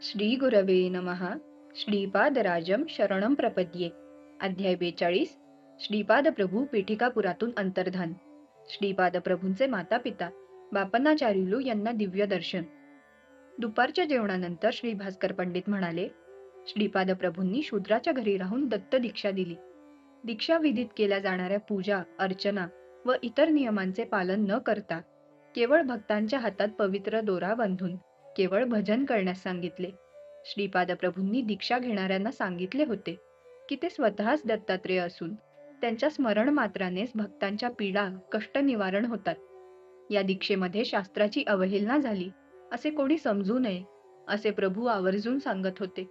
श्री गुरवे नमः. श्रीपादराजम शरणं प्रपद्ये. अध्याय 42. श्रीपाद प्रभू पीठिकापुरातून अंतर्धान. श्रीपाद प्रभूंचे माता पिता बापन्नाचार्युलू यांना दिव्य दर्शन. दुपारच्या जेवणानंतर श्री भास्कर पंडित म्हणाले, श्रीपाद प्रभूंनी शूद्राच्या घरी राहून दत्त दीक्षा दिली. दीक्षा विधीत केल्या जाणाऱ्या पूजा, अर्चना व इतर नियमांचे पालन न करता केवळ भक्तांच्या हातात पवित्र दोरा बांधून केवळ भजन करण्यास सांगितले. श्रीपाद प्रभूंनी दीक्षा घेणाऱ्यांना सांगितले होते की ते स्वतःच दत्तात्रेय असून त्यांच्या स्मरण मात्रानेच भक्तांच्या पीडा, कष्ट निवारण होतात. या दीक्षेमध्ये शास्त्राची अवहेलना झाली असे कोणी समजू नये असे प्रभू आवर्जून सांगत होते.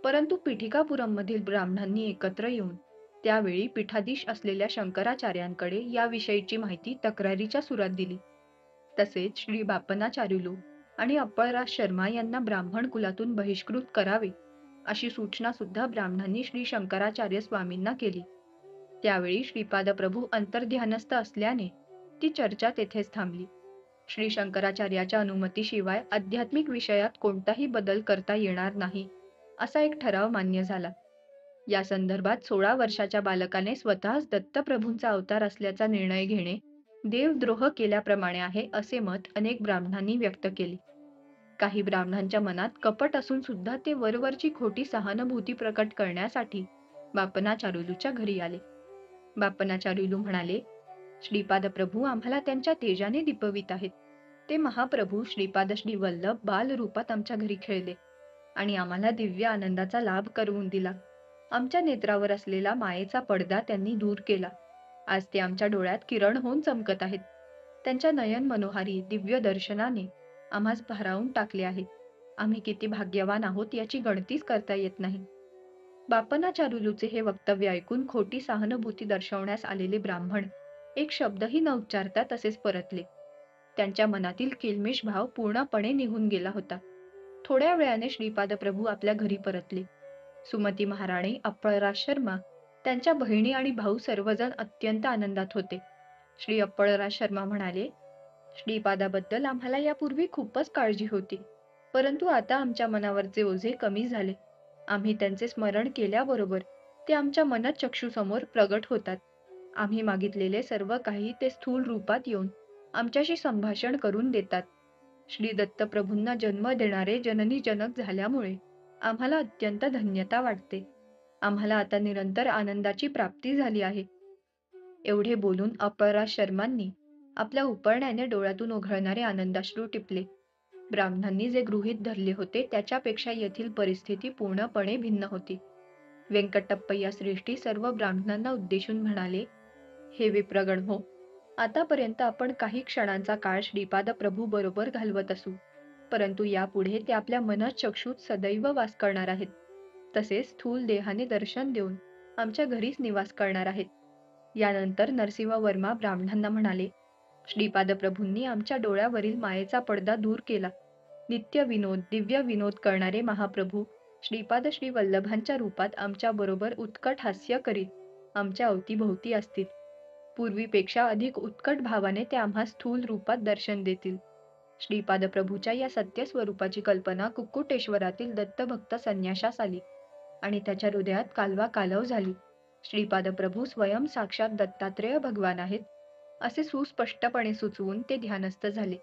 परंतु पीठिकापुरममधील ब्राह्मणांनी एकत्र येऊन त्यावेळी पीठाधीश असलेल्या शंकराचार्यांकडे याविषयीची माहिती तक्रारीच्या सुरात दिली. तसेच श्री बापन्नाचार्युलू आणि अप्पळराज शर्मा यांना ब्राह्मण कुलातून बहिष्कृत करावे अशी सूचना सुद्धा ब्राह्मणांनी श्री शंकराचार्य स्वामींना केली. त्यावेळी श्रीपाद प्रभू अंतर्ध्यानस्थ असल्याने ती चर्चा तेथेच थांबली. श्री शंकराचार्याच्या अनुमतीशिवाय आध्यात्मिक विषयात कोणताही बदल करता येणार नाही असा एक ठराव मान्य झाला. या संदर्भात 16 वर्षाच्या बालकाने स्वतःच दत्तप्रभूंचा अवतार असल्याचा निर्णय घेणे देवद्रोह केल्याप्रमाणे आहे असे मत अनेक ब्राह्मणांनी व्यक्त केले. काही ब्राह्मणांच्या मनात कपट असून सुद्धा ते वरवरची खोटी सहानुभूती प्रकट करण्यासाठी बापन्नाचार्युलूच्या घरी आले. बापन्नाचार्युलू म्हणाले, श्रीपाद प्रभू आम्हाला त्यांच्या तेजाने दीपवित आहेत. ते महाप्रभू श्रीपाद श्री वल्लभ बाल रूपात आमच्या घरी खेळले आणि आम्हाला दिव्य आनंदाचा लाभ करून दिला. आमच्या नेत्रावर असलेला मायेचा पडदा त्यांनी दूर केला. आज ते आमच्या डोळ्यात किरण होऊन चमकत आहेत. त्यांच्या नयन मनोहारी दिव्य दर्शनाने आम्हास भारावून टाकले आहे. आम्ही किती भाग्यवान आहोत याची गणतीच करता येत नाही. बापन्नाचार्युलूचे हे वक्तव्य ऐकून खोटी सहानुभूती दर्शवण्यास आलेले ब्राह्मण एक शब्दही न उच्चारता तसेच परतले. त्यांच्या मनातील किलमिष भाव पूर्णपणे निघून गेला होता. थोड्या वेळाने श्रीपाद प्रभू आपल्या घरी परतले. सुमती महाराणी, अप्पळराज शर्मा, त्यांच्या बहिणी आणि भाऊ सर्वजण अत्यंत आनंदात होते. श्री अप्पळराज शर्मा म्हणाले, श्रीपादाबद्दल आम्हाला यापूर्वी खूपच काळजी होती, परंतु आता आमच्या मनावरचे ओझे कमी झाले. आम्ही त्यांचे स्मरण केल्याबरोबर ते आमच्या मनःचक्षुसमोर प्रगट होतात. आम्ही मागितलेले सर्व काही ते स्थूल रूपात येऊन आमच्याशी संभाषण करून देतात. श्री दत्तप्रभूंना जन्म देणारे जननी जनक झाल्यामुळे आम्हाला अत्यंत धन्यता वाटते. आम्हाला आता निरंतर आनंदाची प्राप्ती झाली आहे. एवढे बोलून अप्पळराज शर्मांनी आपल्या उपरण्याने डोळ्यातून ओघळणारे आनंदाश्रू टिपले. ब्राह्मणांनी जे गृहीत धरले होते त्याच्यापेक्षा येथील परिस्थिती पूर्णपणे भिन्न होती. व्यंकटप्पय्या श्रेष्ठी सर्व ब्राह्मणांना उद्देशून म्हणाले, हे विप्रगण हो, आतापर्यंत आपण काही क्षणांचा काळ श्रीपाद प्रभू बरोबर घालवत असू, परंतु यापुढे ते आपल्या मनःचक्षुत सदैव वास करणार आहेत. तसेच स्थूल देहाने दर्शन देऊन आमच्या घरीच निवास करणार आहेत. यानंतर नरसिंहवर्मा ब्राह्मणांना म्हणाले, श्रीपाद प्रभूंनी आमच्या डोळ्यावरील मायेचा पडदा दूर केला. नित्य विनोद, दिव्य विनोद करणारे महाप्रभू श्रीपाद श्री वल्लभांच्या रूपात आमच्या बरोबर उत्कट हास्य करीत आमच्या अवतीभोवती असतील. पूर्वीपेक्षा अधिक उत्कट भावाने ते आम्हा स्थूल रूपात दर्शन देतील. श्रीपाद प्रभूच्या या सत्य स्वरूपाची कल्पना कुक्कुटेश्वरातील दत्तभक्त संन्याशास आली आणि त्याच्या हृदयात कालवा कालव झाली. श्रीपाद प्रभू स्वयं साक्षात दत्तात्रेय भगवान आहेत असे सुस्पष्टपणे सुचवून ते ध्यानस्थ झाले.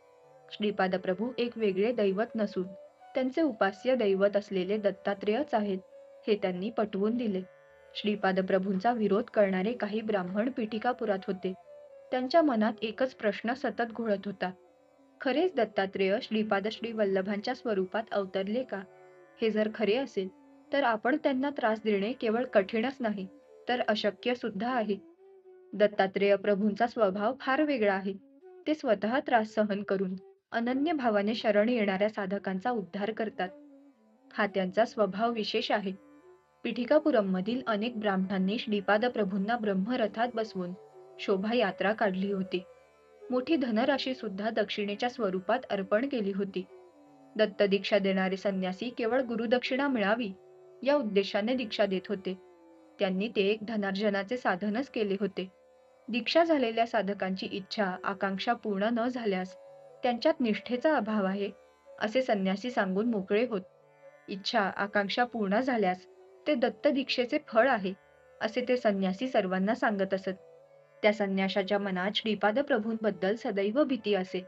श्रीपाद प्रभू एक वेगळे दैवत नसून त्यांचे उपास्य दैवत असलेले दत्तात्रेयच आहेत हे त्यांनी पटवून दिले. श्रीपाद प्रभूंचा विरोध करणारे काही ब्राह्मण पीठिकापुरात होते. त्यांच्या मनात एकच प्रश्न सतत घोळत होता, खरेच दत्तात्रेय श्रीपाद श्री वल्लभांच्या स्वरूपात अवतरले का? हे जर खरे असेल तर आपण त्यांना त्रास देणे केवळ कठीणच नाही तर अशक्य सुद्धा आहे. दत्तात्रेय प्रभूंचा स्वभाव फार वेगळा आहे. ते स्वतः त्रास सहन करून अनन्य भावाने शरण येणाऱ्या साधकांचा उद्धार करतात. हा त्यांचा स्वभाव विशेष आहे. पीठिकापुरममधील अनेक ब्राह्मणांनी श्रीपाद प्रभूंना ब्रह्मरथात बसवून शोभायात्रा काढली होती. मोठी धनराशी सुद्धा दक्षिणेच्या स्वरूपात अर्पण केली होती. दत्तदीक्षा देणारे संन्यासी केवळ गुरुदक्षिणा मिळावी या उद्देशाने दीक्षा देत होते. त्यांनी ते एक धनार्जनाचे साधनच केले होते. दीक्षा झालेल्या साधकांची इच्छा, आकांक्षा पूर्ण न झाल्यास त्यांच्यात निष्ठेचा अभाव आहे असे संन्यासी सांगून मोकळे होत. इच्छा, आकांक्षा पूर्ण झाल्यास ते दत्त दीक्षेचे फळ आहे, असे ते संन्यासी सर्वांना सांगत असत. त्या संन्याशाच्या मनात श्रीपाद प्रभूंबद्दल सदैव भीती असे.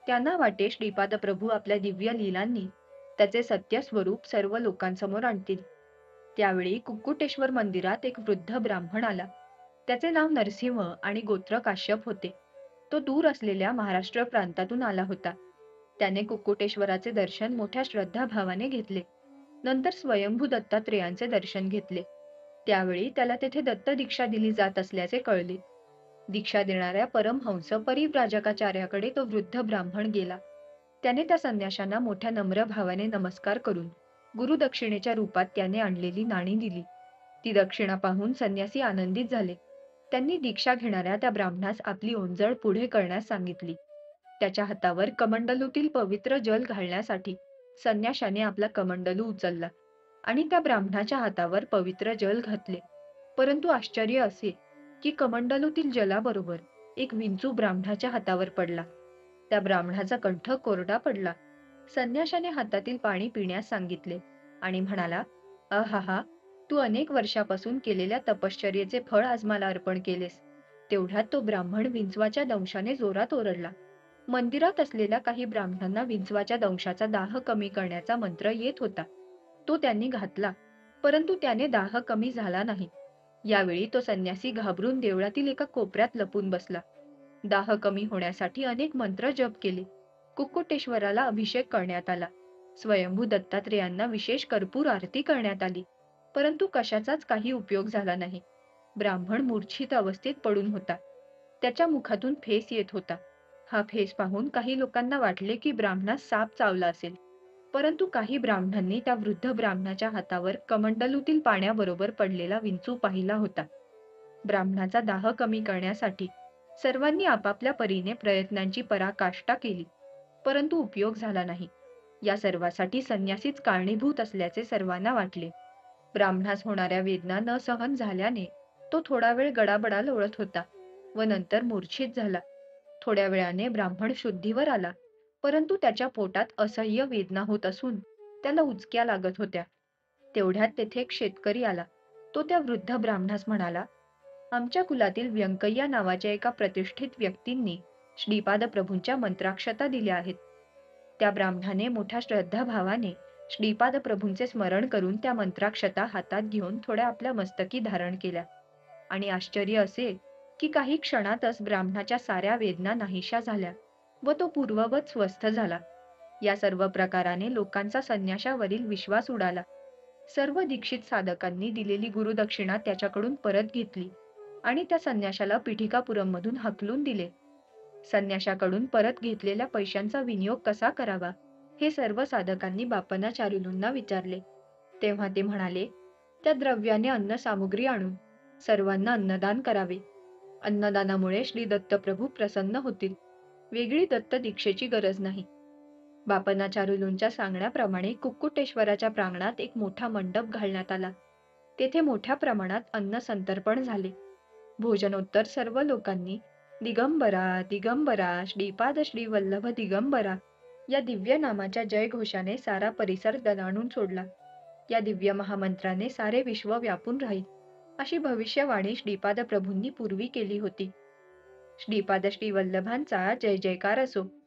त्यांना वाटे श्रीपाद प्रभू आपल्या दिव्य लीलांनी त्याचे सत्य स्वरूप सर्व लोकांसमोर आणतील. त्यावेळी कुक्कुटेश्वर मंदिरात एक वृद्ध ब्राह्मण आला. त्याचे नाव नरसिंह आणि गोत्र काश्यप होते. तो दूर असलेल्या महाराष्ट्र प्रांतातून आला होता. त्याने कुक्कुटेश्वराचे दर्शन मोठ्या श्रद्धाभावाने घेतले. नंतर स्वयंभू दत्तात्रेयांचे दर्शन घेतले. त्यावेळी त्याला तेथे दत्त दीक्षा दिली जात असल्याचे कळले. दीक्षा देणाऱ्या परमहंस परिव्राजकाचार्याकडे तो वृद्ध ब्राह्मण गेला. त्याने त्या संन्याशांना मोठ्या नम्र भावाने नमस्कार करून गुरुदक्षिणेच्या रूपात त्याने आणलेली नाणी दिली. ती दक्षिणा पाहून संन्यासी आनंदित झाले. त्यांनी दीक्षा घेणाऱ्या त्या ब्राह्मणास आपली ओंजळ पुढे करण्यास सांगितली. त्याच्या हातावर कमंडलूतील पवित्र जल घालण्यासाठी संन्याशाने आपला कमंडलू उचलला आणि त्या ब्राह्मणाच्या हातावर पवित्र जल घातले. परंतु आश्चर्य असे की कमंडलूतील जलाबरोबर एक विंचू ब्राह्मणाच्या हातावर पडला. त्या ब्राह्मणाचा कंठ कोरडा पडला. संन्याशाने हातातील पाणी पिण्यास सांगितले आणि म्हणाला, "आहाहा, तू अनेक वर्षापासून केलेल्या तपश्चर्येचे फळ आज मला अर्पण केलेस." तेवढ्यात तो ब्राह्मण विंचवाच्या दंशाने जोरात ओरडला. मंदिरात असलेल्या काही ब्राह्मणांना विंचवाच्या दंशाचा दाह कमी करण्याचा मंत्र येत होता. तो त्यांनी घातला, परंतु त्याने दाह कमी झाला नाही. यावेळी तो संन्यासी घाबरून देवळातील एका कोपऱ्यात लपून बसला. दाह कमी होण्यासाठी अनेक मंत्र जप केले. कुक्कुटेश्वराला अभिषेक करण्यात आला. स्वयंभू दत्तात्रेयांना विशेष कर्पूर आरती करण्यात आली. परंतु कशाचाच काही उपयोग झाला नाही. ब्राह्मण मूर्छित अवस्थेत पडून होता. त्याच्या मुखातून फेस येत होता. हा फेस पाहून काही लोकांना वाटले की ब्राह्मणास साप चावला असेल. परंतु काही ब्राह्मणांनी त्या वृद्ध ब्राह्मणाच्या हातावर कमंडलूतील पाण्याबरोबर पडलेला विंचू पाहिला होता. ब्राह्मणाचा दाह कमी करण्यासाठी सर्वांनी आपापल्या परीने प्रयत्नांची पराकाष्ठा केली, परंतु उपयोग झाला नाही. या सर्वासाठी संन्यासीच कारणीभूत असल्याचे सर्वांना वाटले. ब्राह्मणास होणाऱ्या वेदना न सहन झाल्याने तो थोडा वेळ गडाबडा लोळत होता व नंतर मूर्छित झाला. थोड्या वेळाने ब्राह्मण शुद्धीवर आला, परंतु त्याच्या पोटात असह्य वेदना होत असून त्याला उचक्या लागत होत्या. तेवढ्यात तेथे एक शेतकरी आला. तो त्या वृद्ध ब्राह्मणास म्हणाला, "आमच्या कुलातील व्यंकय्या नावाच्या एका प्रतिष्ठित व्यक्तींनी श्रीपाद प्रभूंच्या मंत्राक्षता दिल्या आहेत." त्या ब्राह्मणाने मोठ्या श्रद्धाभावाने श्रीपाद प्रभूंचे स्मरण करून त्या मंत्राक्षता हातात घेऊन थोड्या आपल्या मस्तकी धारण केल्या. आणि आश्चर्य असे की काही क्षणातच ब्राह्मणाच्या साऱ्या वेदना नाहीशा झाल्या व तो पूर्ववत स्वस्थ झाला. या सर्व प्रकाराने लोकांचा संन्याशावरील विश्वास उडाला. सर्व दीक्षित साधकांनी दिलेली गुरुदक्षिणा त्याच्याकडून परत घेतली आणि त्या संन्याशाला पीठिकापुरममधून हाकलून दिले. संन्याशाकडून परत घेतलेल्या पैशांचा विनियोग कसा करावा हे सर्व साधकांनी बापनाचार्युलूंना विचारले. तेव्हा ते म्हणाले, "त्या द्रव्याने अन्न सामुग्री आणून सर्वांना अन्नदान करावे. अन्नदानामुळे श्री दत्तप्रभू प्रसन्न होतील. वेगळी दत्त दीक्षेची गरज नाही." बापनाचार्युलूंच्या सांगण्याप्रमाणे कुक्कुटेश्वराच्या प्रांगणात एक मोठा मंडप घालण्यात आला. तेथे मोठ्या प्रमाणात अन्न संतर्पण झाले. भोजनोत्तर सर्व लोकांनी दिगंबरा दिगंबरा श्रीपाद श्री वल्लभ दिगंबरा या दिव्य नामाच्या जयघोषाने सारा परिसर दणाणून सोडला. या दिव्य महामंत्राने सारे विश्व व्यापून राहील अशी भविष्यवाणी श्रीपाद प्रभूंनी पूर्वी केली होती. श्रीपाद श्री वल्लभांचा जय जयकार असो.